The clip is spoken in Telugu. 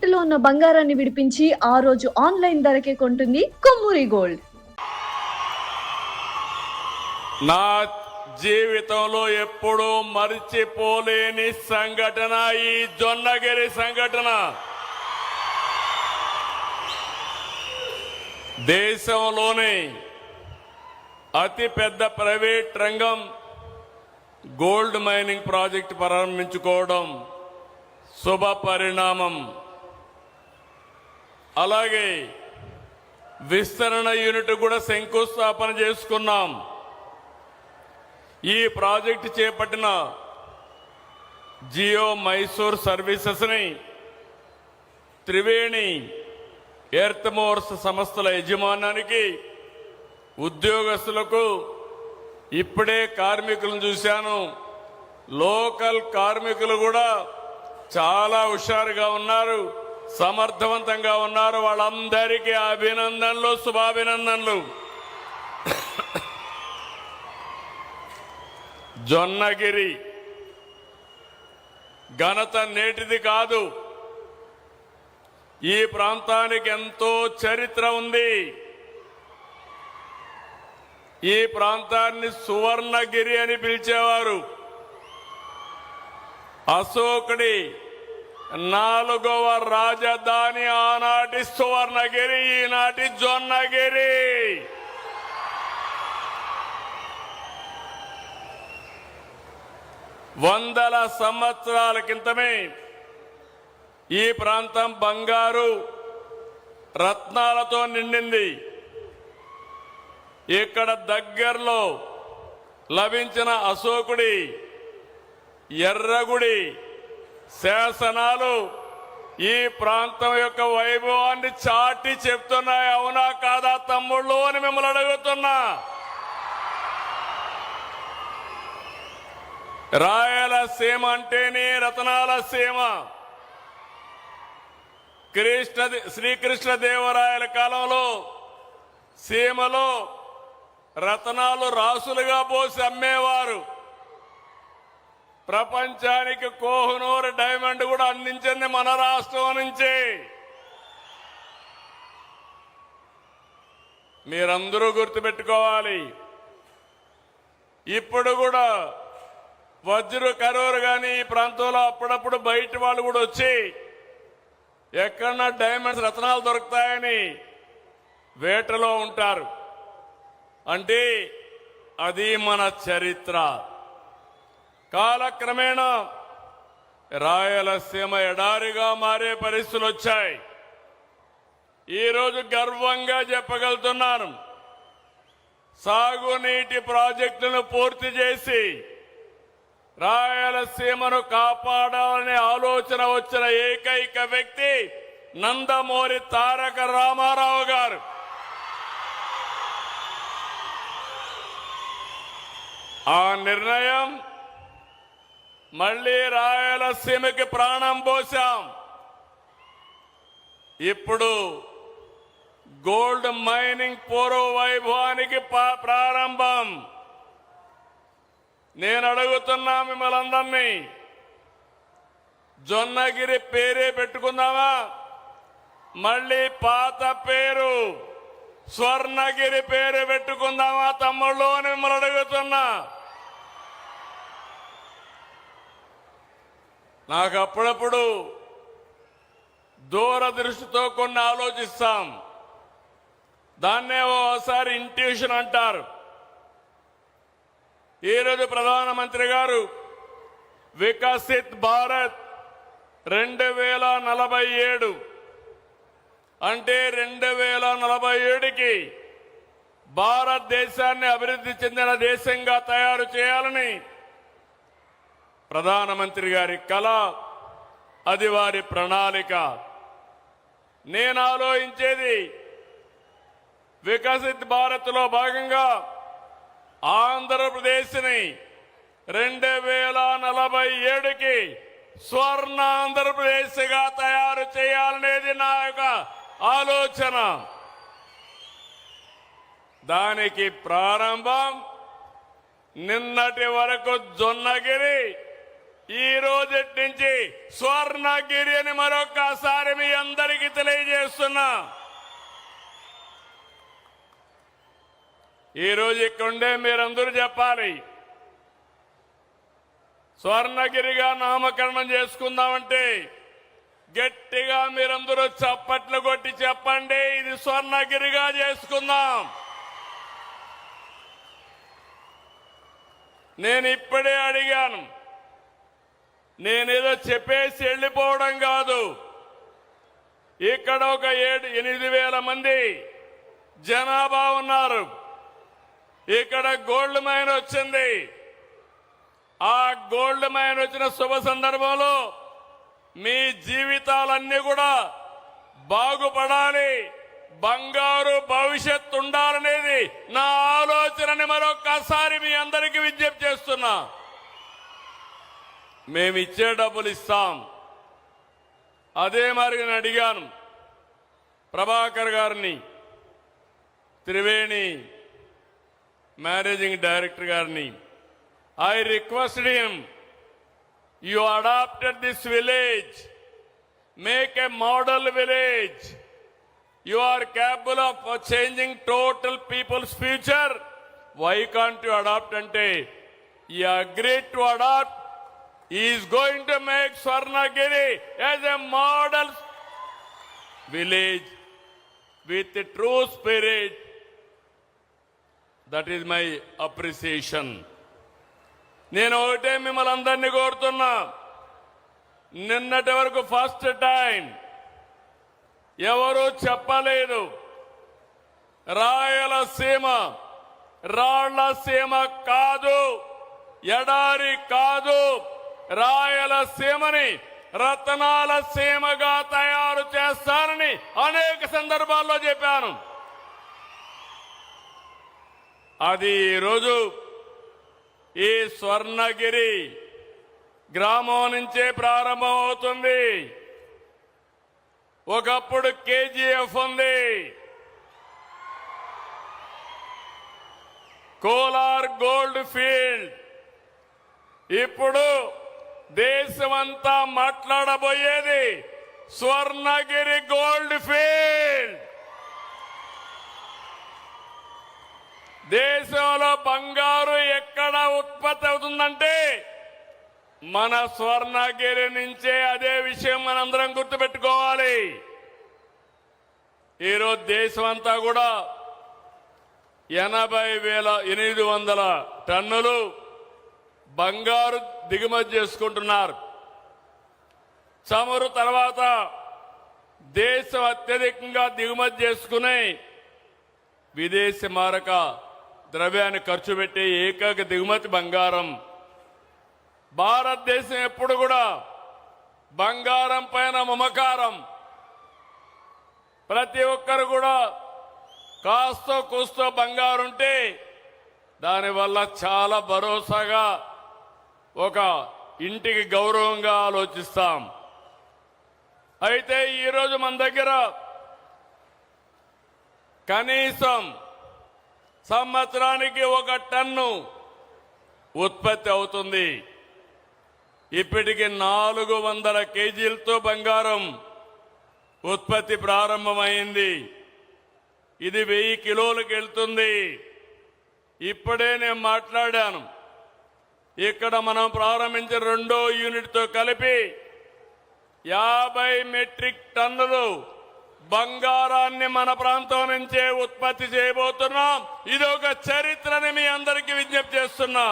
తాకట్టులో ఉన్న బంగారాన్ని విడిపించి ఆ రోజు ఆన్లైన్ ధరకే కొంటుంది కొమ్మూరి గోల్డ్. నా జీవితంలో ఎప్పుడూ మరిచిపోలేని సంఘటన ఈ జొన్నగిరి సంఘటన. దేశంలోనే అతిపెద్ద ప్రైవేట్ రంగం గోల్డ్ మైనింగ్ ప్రాజెక్టు ప్రారంభించుకోవడం శుభ పరిణామం. అలాగే విస్తరణ యూనిట్ కూడా శంకుస్థాపన చేసుకున్నాం. ఈ ప్రాజెక్టు చేపట్టిన జియో మైసూర్ సర్వీసెస్ని త్రివేణి ఎర్త్ మోర్స్ సంస్థల యజమానానికి, ఉద్యోగస్తులకు, ఇప్పుడే కార్మికులను చూశాను, లోకల్ కార్మికులు కూడా చాలా హుషారుగా ఉన్నారు, సమర్థవంతంగా ఉన్నారు. వాళ్ళందరికీ అభినందనలు, శుభాభినందనలు. జొన్నగిరి ఘనత నేటిది కాదు. ఈ ప్రాంతానికి ఎంతో చరిత్ర ఉంది. ఈ ప్రాంతాన్ని సువర్ణగిరి అని పిలిచేవారు. అశోకుడి 4వ రాజధాని ఆనాటి సువర్ణగిరి, ఈనాటి జొన్నగిరి. వందల సంవత్సరాల క్రితమే ఈ ప్రాంతం బంగారు రత్నాలతో నిండింది. ఇక్కడ దగ్గరలో లభించిన అశోకుడి ఎర్రగుడి శాసనాలు ఈ ప్రాంతం యొక్క వైభవాన్ని చాటి చెప్తున్నాయి. అవునా కాదా తమ్ముళ్ళు అని మిమ్మల్ని అడుగుతున్నా. రాయలసీమ అంటేనే రతనాల సీమ. శ్రీకృష్ణదేవరాయల కాలంలో సీమలో రతనాలు రాసులుగా పోసి అమ్మేవారు. ప్రపంచానికి కోహినూర్ డైమండ్ కూడా అందించింది మన రాష్ట్రం నుంచే. మీరందరూ గుర్తుపెట్టుకోవాలి. ఇప్పుడు కూడా వజ్రు కరూరు కానీ ఈ ప్రాంతంలో అప్పుడప్పుడు బయట వాళ్ళు కూడా వచ్చి ఎక్కడన్నా డైమండ్స్ రత్నాలు దొరుకుతాయని వేటలో ఉంటారు. అంటే అది మన చరిత్ర. కాలక్రమేణా రాయలసీమ ఎడారిగా మారే పరిస్థితులు వచ్చాయి. ఈరోజు గర్వంగా చెప్పగలుగుతున్నాను, సాగునీటి ప్రాజెక్టులను పూర్తి చేసి రాయలసీమను కాపాడాలనే ఆలోచన వచ్చిన ఏకైక వ్యక్తి నందమూరి తారక రామారావు గారు. ఆ నిర్ణయం మళ్లీ రాయలసీమకి ప్రాణం పోశాం. ఇప్పుడు గోల్డ్ మైనింగ్ పూర్వ వైభవానికి ప్రారంభం. నేను అడుగుతున్నా మిమ్మల్ని అందరినీ, జొన్నగిరి పేరే పెట్టుకుందామా? మళ్ళీ పాత పేరు స్వర్ణగిరి పేరు పెట్టుకుందామా తమ్ముళ్ళు అని మిమ్మల్ని అడుగుతున్నా. నాకు అప్పుడప్పుడు దూరదృష్టితో కొన్ని ఆలోచిస్తాం. దాన్నే ఓసారి ఇంట్యూషన్ అంటారు. ఈరోజు ప్రధానమంత్రి గారు వికసిత్ భారత్ 2047 అంటే 2047కి భారతదేశాన్ని అభివృద్ధి చెందిన దేశంగా తయారు చేయాలని ప్రధానమంత్రి గారి కల, అది వారి ప్రణాళిక. నేను ఆలోచించేది, వికసిత్ భారత్లో భాగంగా ఆంధ్రప్రదేశ్ని 2047కి స్వర్ణ ఆంధ్రప్రదేశ్గా తయారు చేయాలనేది నా యొక్క ఆలోచన. దానికి ప్రారంభం నిన్నటి వరకు జొన్నగిరి, ఈ రోజటి నుంచి స్వర్ణగిరి అని మరొక్కసారి మీ అందరికీ తెలియజేస్తున్నా. ఈ రోజు ఇక్కడుండే మీరందరూ చెప్పాలి, స్వర్ణగిరిగా నామకరణం చేసుకుందామంటే గట్టిగా మీరందరూ చప్పట్లు కొట్టి చెప్పండి, ఇది స్వర్ణగిరిగా చేసుకుందాం. నేను ఇప్పుడే అడిగాను, నేనేదో చెప్పేసి వెళ్ళిపోవడం కాదు. ఇక్కడ ఒక 8,000 మంది జనాభా ఉన్నారు. ఇక్కడ గోల్డ్ మైన్ వచ్చింది. ఆ గోల్డ్ మైన్ వచ్చిన శుభ సందర్భంలో మీ జీవితాలన్నీ కూడా బాగుపడాలి, బంగారు భవిష్యత్తు ఉండాలనేది నా ఆలోచనని మరొక్కసారి మీ అందరికీ విజ్ఞప్తి చేస్తున్నా. మేమిచ్చే డబ్బులు ఇస్తాం. అదే మరి నేను అడిగాను ప్రభాకర్ గారిని, త్రివేణి మేనేజింగ్ డైరెక్టర్ గారిని. I requested him, you adopted this village, make a model village. You are capable of changing total people's future. Why can't you adopt? Ante he agreed to adopt. He is going to make Swarnagiri as a model village with a true spirit. That is my appreciation. నేను ఒకటే మిమ్మల్ని అందరినీ కోరుతున్నా, నిన్నటి వరకు ఫస్ట్ టైం ఎవరూ చెప్పలేదు రాయలసీమ రాళ్లసీమ కాదు, ఎడారి కాదు, రాయలసీమని రతనాల సీమగా తయారు చేస్తానని అనేక సందర్భాల్లో చెప్పాను. అది ఈరోజు ఈ స్వర్ణగిరి గ్రామం నుంచే ప్రారంభం అవుతుంది. ఒకప్పుడు కేజీఎఫ్ ఉంది, కోలార్ గోల్డ్ ఫీల్డ్. ఇప్పుడు దేశమంతా మాట్లాడబోయేది స్వర్ణగిరి గోల్డ్ ఫీల్డ్. దేశంలో బంగారు ఎక్కడ ఉత్పత్తి అవుతుందంటే మన స్వర్ణగిరి నుంచే. అదే విషయం మనందరం గుర్తుపెట్టుకోవాలి. ఈరోజు దేశం అంతా కూడా 80,800 టన్నులు బంగారు దిగుమతి చేసుకుంటున్నారు. చమురు తర్వాత దేశం అత్యధికంగా దిగుమతి చేసుకునే విదేశీ మారక ద్రవ్యాన్ని ఖర్చు పెట్టే ఏకైక దిగుమతి బంగారం. భారతదేశం ఎప్పుడు కూడా బంగారం పైన మమకారం. ప్రతి ఒక్కరు కూడా కాస్తో కూస్తో బంగారుంటే దానివల్ల చాలా భరోసాగా ఒక ఇంటికి గౌరవంగా ఆలోచిస్తాం. అయితే ఈరోజు మన దగ్గర కనీసం సంవత్సరానికి 1 టన్ను ఉత్పత్తి అవుతుంది. ఇప్పటికి 400 కేజీలతో బంగారం ఉత్పత్తి ప్రారంభమైంది. ఇది 1000 కిలోలకు వెళ్తుంది. ఇప్పుడే నేను మాట్లాడాను, ఇక్కడ మనం ప్రారంభించిన 2వ యూనిట్తో కలిపి 50 మెట్రిక్ టన్నులు బంగారాన్ని మన ప్రాంతం నుంచే ఉత్పత్తి చేయబోతున్నాం. ఇది ఒక చరిత్రని మీ అందరికీ విజ్ఞప్తి చేస్తున్నా.